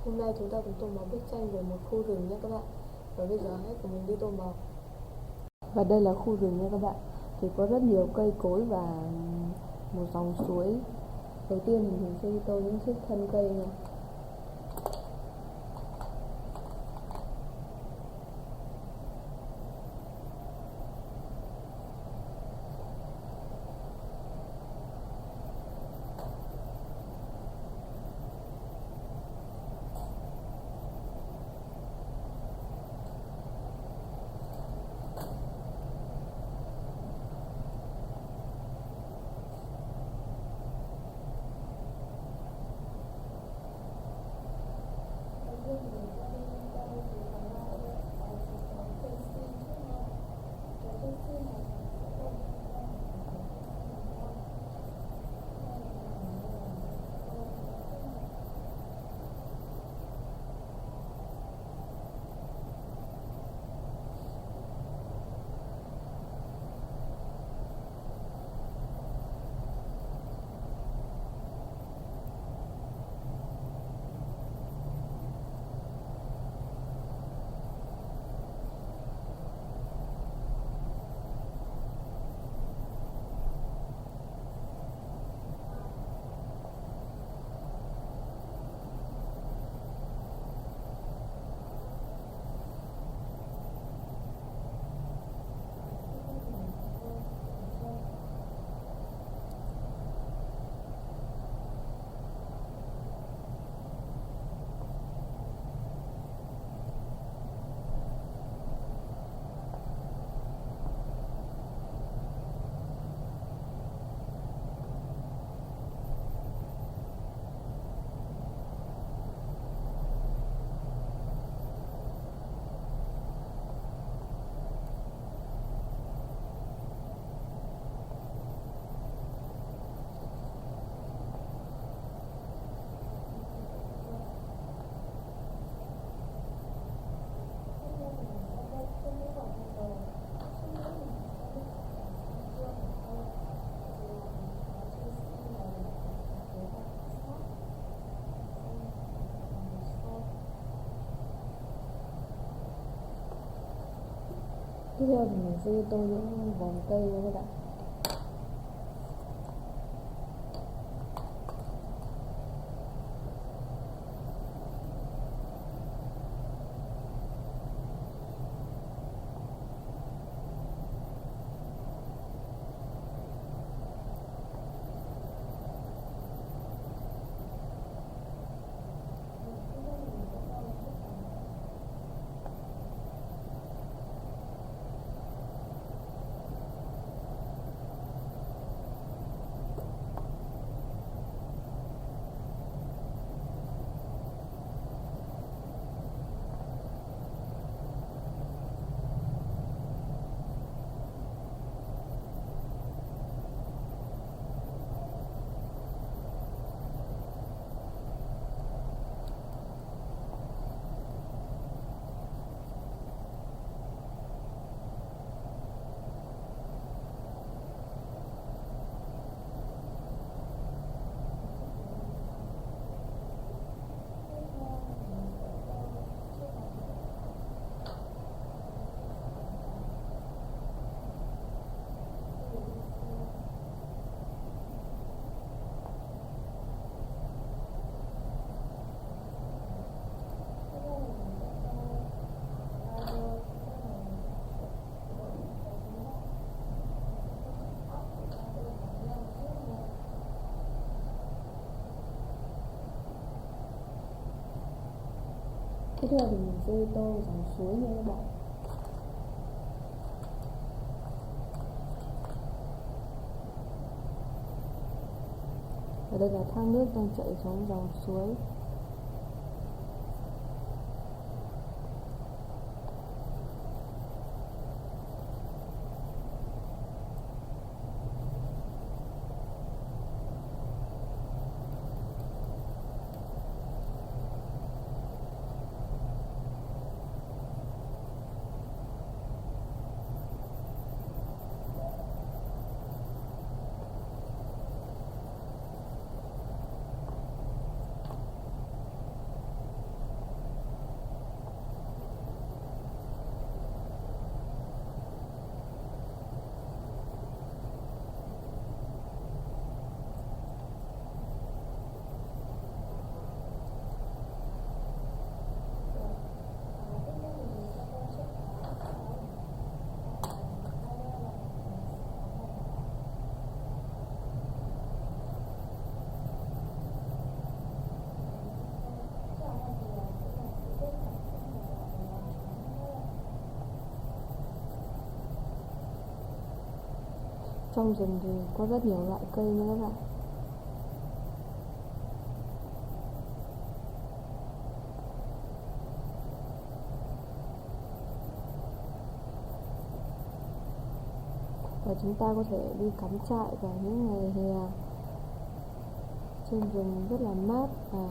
Hôm nay chúng ta cùng tô màu bức tranh về một khu rừng nhé các bạn. Và bây giờ hãy cùng mình đi tô màu. Và đây là khu rừng nha các bạn. Thì có rất nhiều cây cối và một dòng suối. Đầu tiên thì mình sẽ đi tô những chiếc thân cây nha. Tiếp theo thì mình sẽ tô những vòng cây nha các bạn. Tiếp theo thì mình sẽ tô dòng suối nha các bạn. Ở đây là thác nước đang chảy xuống dòng suối. Trong rừng thì có rất nhiều loại cây nha các bạn. Và chúng ta có thể đi cắm trại vào những ngày hè. Trên rừng rất là mát và